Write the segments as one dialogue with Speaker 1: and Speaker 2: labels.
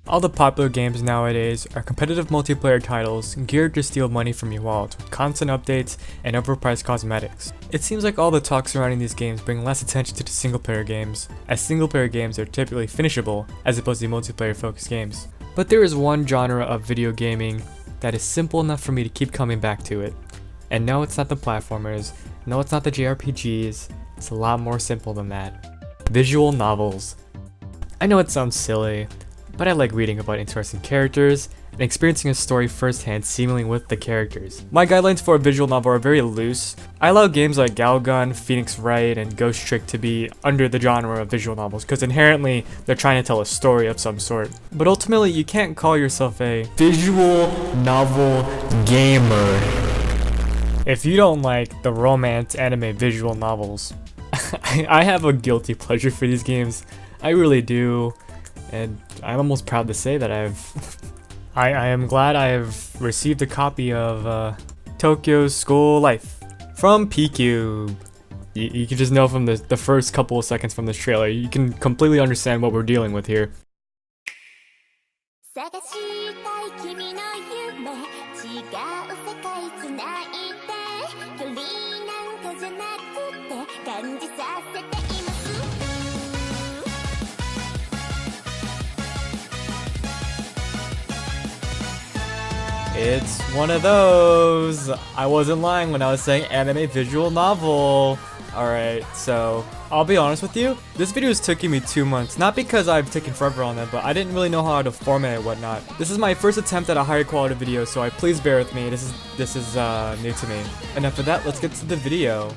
Speaker 1: All the popular games nowadays are competitive multiplayer titles geared to steal money from your wallet with constant updates and overpriced cosmetics. It seems like all the talk surrounding these games bring less attention to the single player games, as single player games are typically finishable as opposed to multiplayer focused games. But there is one genre of video gaming that is simple enough for me to keep coming back to it. And no, it's not the platformers, no, it's not the JRPGs, it's a lot more simple than that. Visual novels. I know it sounds silly, but I like reading about interesting characters and experiencing a story firsthand seemingly with the characters. My guidelines for a visual novel are very loose. I allow games like Galgun, Phoenix Wright, and Ghost Trick to be under the genre of visual novels because inherently they're trying to tell a story of some sort. But ultimately you can't call yourself a visual novel gamer if you don't like the romance anime visual novels. I have a guilty pleasure for these games. I really do. And I'm almost proud to say that I am glad I have received a copy of Tokyo's School Life from PCube. You can just know from the first couple of seconds from this trailer, you can completely understand what we're dealing with here. It's one of those. I wasn't lying when I was saying anime visual novel. Alright, so I'll be honest with you, this video is taking me 2 months, not because I've taken forever on it, but I didn't really know how to format it and whatnot. This is my first attempt at a higher quality video, so please bear with me. This is new to me. Enough of that, let's get to the video.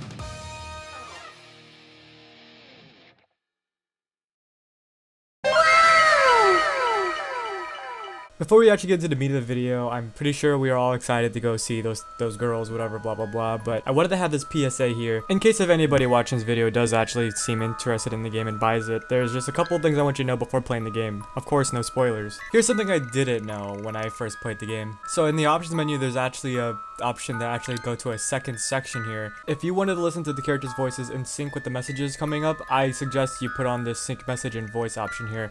Speaker 1: Before we actually get into the meat of the video, I'm pretty sure we are all excited to go see those girls, whatever, blah blah blah, but I wanted to have this PSA here, in case if anybody watching this video does actually seem interested in the game and buys it. There's just a couple things I want you to know before playing the game. Of course, no spoilers. Here's something I didn't know when I first played the game. So in the options menu, there's actually a option to actually go to a second section here. If you wanted to listen to the characters' voices in sync with the messages coming up, I suggest you put on this sync message and voice option here.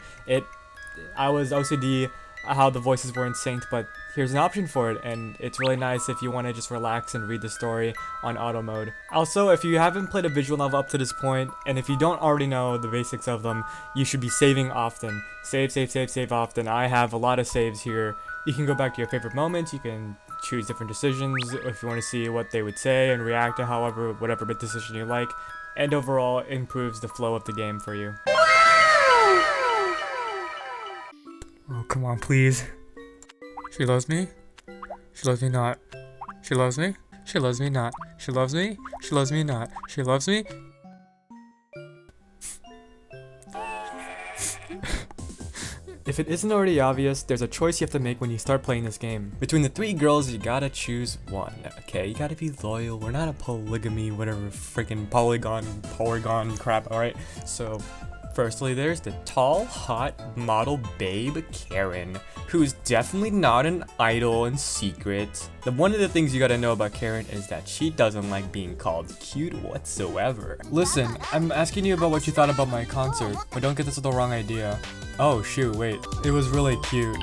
Speaker 1: I was OCD how the voices were in sync, but here's an option for it, and it's really nice if you want to just relax and read the story on auto mode. Also, if you haven't played a visual novel up to this point, and if you don't already know the basics of them, you should be saving often. Save often. I have a lot of saves here. You can go back to your favorite moments, you can choose different decisions if you want to see what they would say and react to whatever decision you like, and overall improves the flow of the game for you. Oh, come on, please. She loves me? She loves me not. She loves me? She loves me not. She loves me? She loves me not. She loves me? If it isn't already obvious, there's a choice you have to make when you start playing this game. Between the 3 girls, you gotta choose one. Okay, you gotta be loyal. We're not a polygamy, whatever freaking polygon crap, alright? So, firstly, there's the tall, hot model babe, Karen, who's definitely not an idol in secret. One of the things you gotta know about Karen is that she doesn't like being called cute whatsoever. Listen, I'm asking you about what you thought about my concert, but don't get this with the wrong idea. Oh shoot, wait, it was really cute.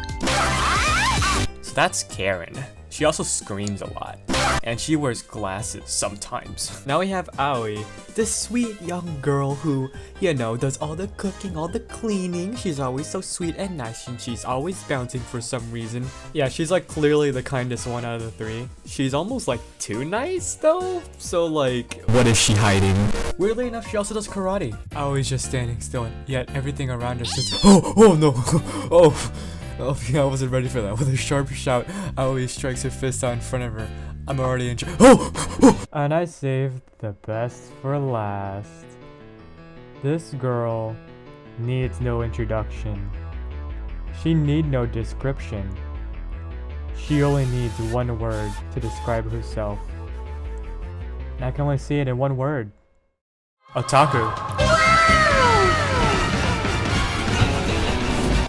Speaker 1: So that's Karen. She also screams a lot, and she wears glasses sometimes. Now we have Aoi, this sweet young girl who, you know, does all the cooking, all the cleaning. She's always so sweet and nice, and she's always bouncing for some reason. Yeah, she's like clearly the kindest one out of the 3. She's almost like too nice though, so like, what is she hiding? Weirdly enough, she also does karate. Aoi's just standing still, and yet everything around her is oh no, Oh yeah, I wasn't ready for that. With a sharp shout, Aoi strikes her fist out in front of her. I'm already in And I saved the best for last. This girl needs no introduction. She need no description. She only needs one word to describe herself. And I can only see it in one word. Otaku.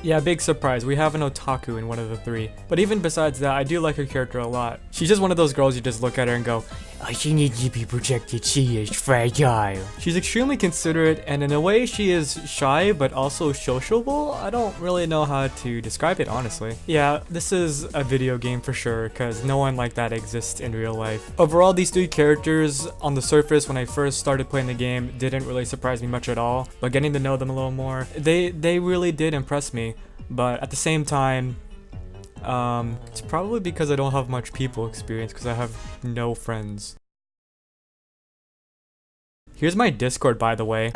Speaker 1: Yeah, big surprise, we have an otaku in one of the 3. But even besides that, I do like her character a lot. She's just one of those girls you just look at her and go,
Speaker 2: She needs to be protected. She is fragile.
Speaker 1: She's extremely considerate, and in a way she is shy but also sociable. I don't really know how to describe it, honestly. Yeah, this is a video game for sure, because no one like that exists in real life. Overall, these three characters on the surface when I first started playing the game didn't really surprise me much at all, but getting to know them a little more, they really did impress me. But at the same time, it's probably because I don't have much people experience, because I have no friends. Here's my Discord, by the way.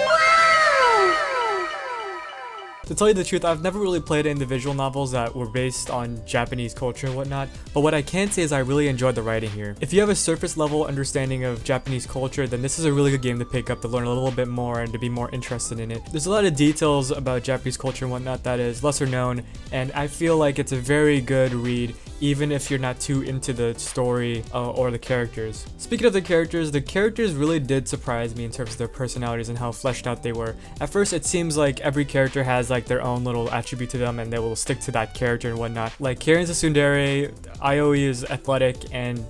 Speaker 1: To tell you the truth, I've never really played individual novels that were based on Japanese culture and whatnot, but what I can say is I really enjoyed the writing here. If you have a surface level understanding of Japanese culture, then this is a really good game to pick up to learn a little bit more and to be more interested in it. There's a lot of details about Japanese culture and whatnot that is lesser known, and I feel like it's a very good read even if you're not too into the story or the characters. Speaking of the characters really did surprise me in terms of their personalities and how fleshed out they were. At first, it seems like every character has like their own little attribute to them and they will stick to that character and whatnot. Like Karen's a tsundere, Aoi is athletic, and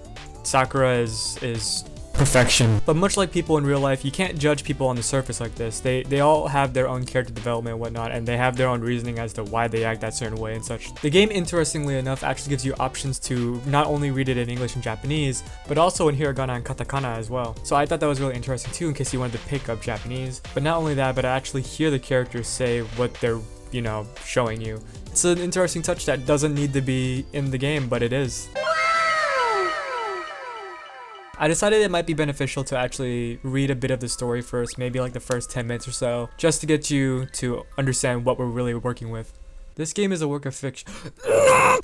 Speaker 1: Sakura is perfection. But much like people in real life, you can't judge people on the surface like this. They all have their own character development and whatnot, and they have their own reasoning as to why they act that certain way and such. The game, interestingly enough, actually gives you options to not only read it in English and Japanese, but also in hiragana and katakana as well. So I thought that was really interesting too, in case you wanted to pick up Japanese. But not only that, but I actually hear the characters say what they're, you know, showing you. It's an interesting touch that doesn't need to be in the game, but it is. I decided it might be beneficial to actually read a bit of the story first, maybe like the first 10 minutes or so, just to get you to understand what we're really working with. This game is a work of fiction.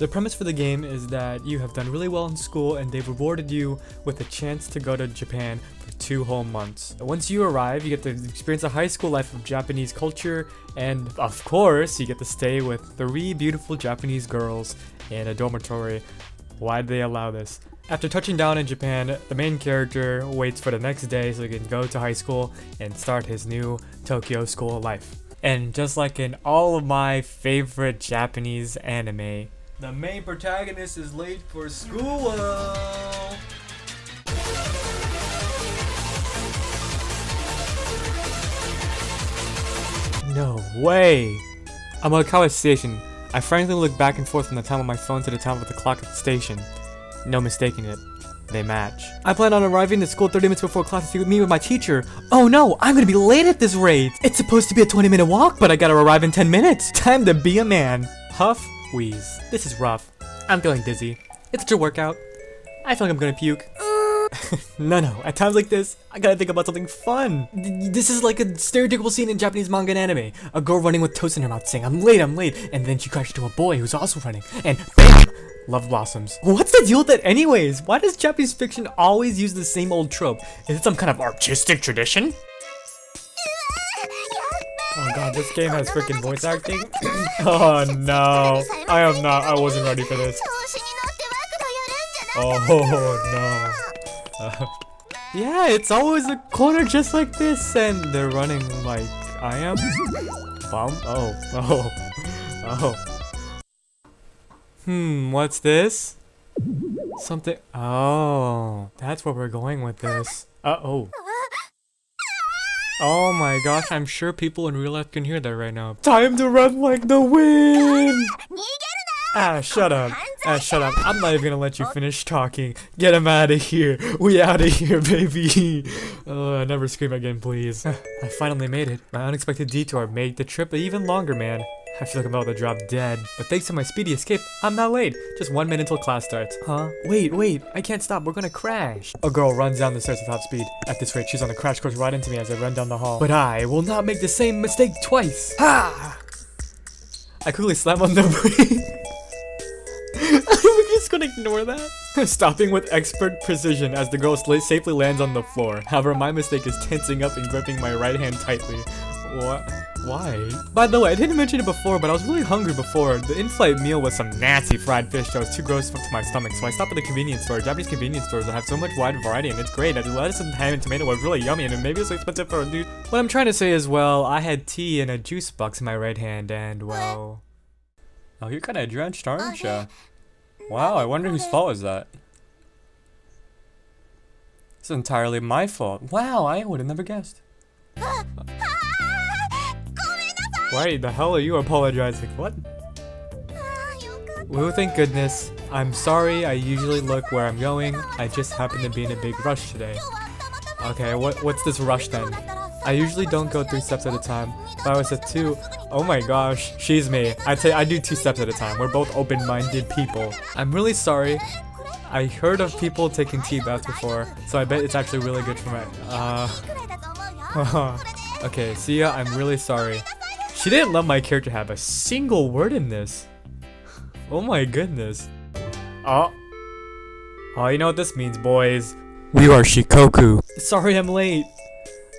Speaker 1: The premise for the game is that you have done really well in school and they've rewarded you with a chance to go to Japan for 2 whole months. Once you arrive, you get to experience a high school life of Japanese culture, and of course, you get to stay with 3 beautiful Japanese girls in a dormitory. Why did they allow this? After touching down in Japan, the main character waits for the next day so he can go to high school and start his new Tokyo school life. And just like in all of my favorite Japanese anime, the main protagonist is late for school. No way! I'm at Okawa Station. I frankly look back and forth from the time on my phone to the time of the clock at the station. No mistaking it. They match. I plan on arriving to school 30 minutes before class to meet with my teacher. Oh no, I'm gonna be late at this rate. It's supposed to be a 20-minute walk, but I gotta arrive in 10 minutes. Time to be a man. Huff, wheeze. This is rough. I'm feeling dizzy. It's such a workout. I feel like I'm gonna puke. No, at times like this, I gotta think about something fun. This is like a stereotypical scene in Japanese manga and anime. A girl running with toast in her mouth saying, I'm late, and then she crashes into a boy who's also running, and BAM! Love blossoms. What's the deal with that anyways? Why does Japanese fiction always use the same old trope? Is it some kind of artistic tradition? Oh god, this game has freaking voice acting. Oh no, I wasn't ready for this. Oh no. Yeah, it's always a corner just like this, and they're running like I am. What's this? Something. Oh, that's where we're going with this. Oh my gosh, I'm sure people in real life can hear that right now. Time to run like the wind! Shut up. Shut up. I'm not even gonna let you finish talking. Get him out of here. We out of here, baby. Never scream again, please. I finally made it. My unexpected detour made the trip even longer, man. I feel like I'm about to drop dead. But thanks to my speedy escape, I'm not late. Just 1 minute until class starts. Huh? Wait. I can't stop. We're gonna crash. A girl runs down the stairs at top speed. At this rate, she's on the crash course right into me as I run down the hall. But I will not make the same mistake twice. Ha! I quickly slam on the brake. We're just gonna ignore that. Stopping with expert precision as the girl safely lands on the floor. However, my mistake is tensing up and gripping my right hand tightly. What? Why? By the way, I didn't mention it before, but I was really hungry before. The in-flight meal was some nasty fried fish that was too gross to my stomach, so I stopped at the convenience store. Japanese convenience stores that have so much wide variety, and it's great. The lettuce and ham and tomato was really yummy, and maybe it was expensive for a dude. What I'm trying to say is, well, I had tea and a juice box in my right hand, and well... Oh, you're kinda drenched, aren't ya? Wow, I wonder whose fault is that? It's entirely my fault. Wow, I would have never guessed. Why the hell are you apologizing? What? Well, thank goodness. I'm sorry, I usually look where I'm going. I just happen to be in a big rush today. Okay, what's this rush then? I usually don't go 3 steps at a time. If I was at 2, oh my gosh, she's me. I do 2 steps at a time. We're both open-minded people. I'm really sorry. I heard of people taking tea baths before, so I bet it's actually really good for my, Okay, Sia, I'm really sorry. She didn't let my character have a single word in this. Oh my goodness. Oh, you know what this means, boys. We are Shikoku. Sorry I'm late.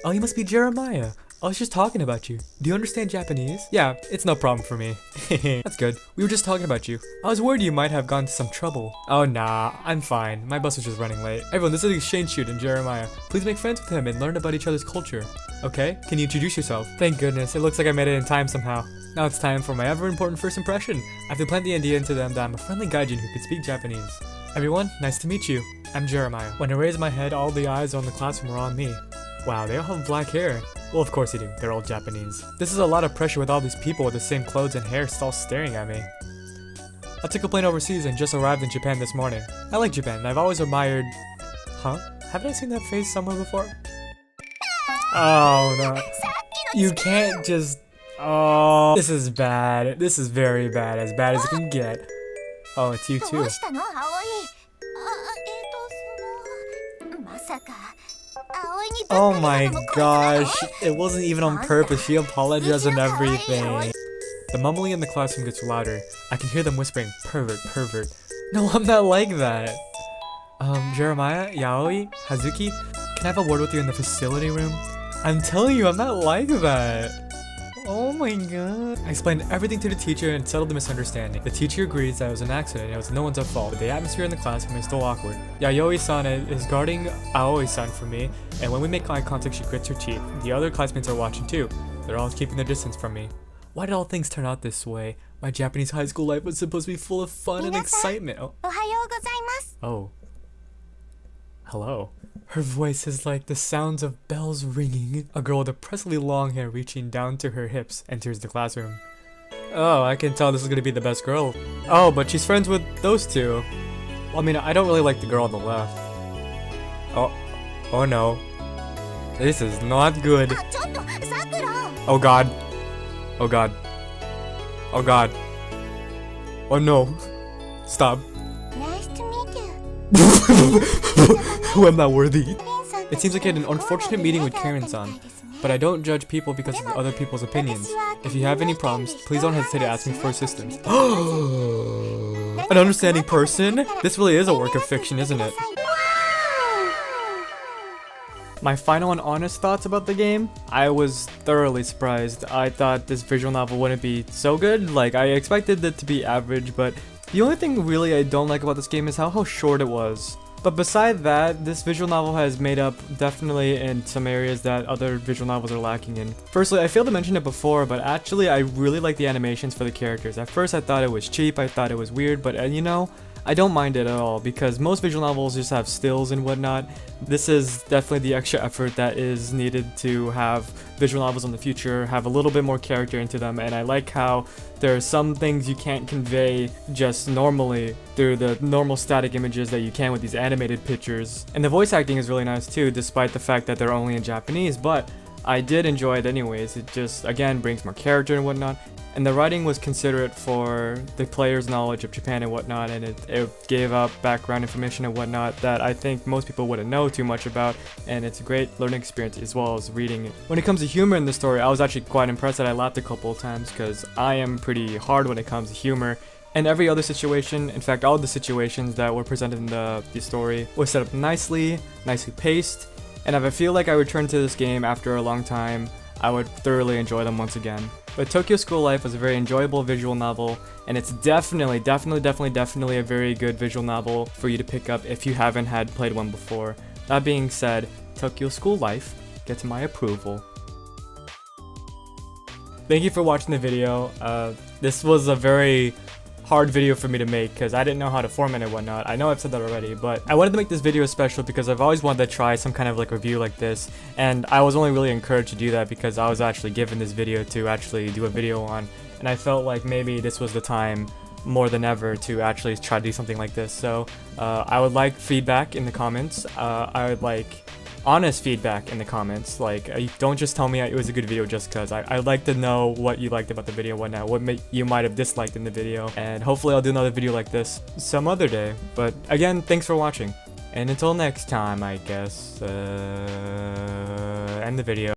Speaker 1: Oh, you must be Jeremiah. I was just talking about you. Do you understand Japanese? Yeah, it's no problem for me. That's good. We were just talking about you. I was worried you might have gone into some trouble. Oh nah, I'm fine. My bus was just running late. Everyone, this is the exchange student, Jeremiah. Please make friends with him and learn about each other's culture. Okay? Can you introduce yourself? Thank goodness, it looks like I made it in time somehow. Now it's time for my ever important first impression. I have to plant the idea into them that I'm a friendly gaijin who can speak Japanese. Everyone, nice to meet you. I'm Jeremiah. When I raised my head, all the eyes on the classroom were on me. Wow, they all have black hair. Well, of course they do. They're all Japanese. This is a lot of pressure with all these people with the same clothes and hair all staring at me. I took a plane overseas and just arrived in Japan this morning. I like Japan and I've always admired... Huh? Haven't I seen that face somewhere before? Oh, no. You can't just... Oh, this is bad. This is very bad. As bad as it can get. Oh, it's you too. Oh my gosh, it wasn't even on purpose, she apologized and everything. The mumbling in the classroom gets louder. I can hear them whispering, pervert, pervert. No, I'm not like that. Jeremiah, Yaoi, Hazuki, can I have a word with you in the facility room? I'm telling you, I'm not like that. Oh my god. I explained everything to the teacher and settled the misunderstanding. The teacher agrees that it was an accident and it was no one's fault, but the atmosphere in the classroom is still awkward. Yayoi-san is guarding Aoi-san for me, and when we make eye contact she grits her teeth. The other classmates are watching too. They're all keeping their distance from me. Why did all things turn out this way? My Japanese high school life was supposed to be full of fun and excitement. Oh. Hello. Her voice is like the sounds of bells ringing. A girl with oppressively long hair reaching down to her hips enters the classroom. Oh, I can tell this is gonna be the best girl. Oh, but she's friends with those two. Well, I mean, I don't really like the girl on the left. Oh no. This is not good. Oh god. Oh god. Oh god. Oh no. Stop.
Speaker 3: Nice to meet you.
Speaker 1: I'm not worthy. It seems like I had an unfortunate meeting with Karen-san, but I don't judge people because of other people's opinions. If you have any problems, please don't hesitate to ask me for assistance. An understanding person? This really is a work of fiction, isn't it? My final and honest thoughts about the game? I was thoroughly surprised. I thought this visual novel wouldn't be so good. Like, I expected it to be average, but the only thing really I don't like about this game is how short it was. But beside that, this visual novel has made up definitely in some areas that other visual novels are lacking in. Firstly, I failed to mention it before, but actually I really like the animations for the characters. At first I thought it was cheap, I thought it was weird, but you know, I don't mind it at all because most visual novels just have stills and whatnot. This is definitely the extra effort that is needed to have visual novels in the future have a little bit more character into them, and I like how there are some things you can't convey just normally through the normal static images that you can with these animated pictures. And the voice acting is really nice too, despite the fact that they're only in Japanese, but I did enjoy it anyways. It just, again, brings more character and whatnot. And the writing was considerate for the player's knowledge of Japan and whatnot, and it gave up background information and whatnot that I think most people wouldn't know too much about, and it's a great learning experience as well as reading it. When it comes to humor in the story, I was actually quite impressed that I laughed a couple of times because I am pretty hard when it comes to humor. And every other situation, in fact all the situations that were presented in the story, was set up nicely paced, and if I feel like I return to this game after a long time, I would thoroughly enjoy them once again. But Tokyo School Life was a very enjoyable visual novel, and it's definitely a very good visual novel for you to pick up if you haven't had played one before. That being said, Tokyo School Life gets my approval. Thank you for watching the video. This was a very hard video for me to make because I didn't know how to format and whatnot. I know I've said that already, but I wanted to make this video special because I've always wanted to try some kind of like review like this, and I was only really encouraged to do that because I was actually given this video to actually do a video on, and I felt like maybe this was the time more than ever to actually try to do something like this. So I would like feedback in the comments. I would like honest feedback in the comments. Like don't just tell me it was a good video just because. I'd like to know what you liked about the video, whatnot, what you might have disliked in the video, and hopefully I'll do another video like this some other day. But again, thanks for watching, and until next time, I guess end the video.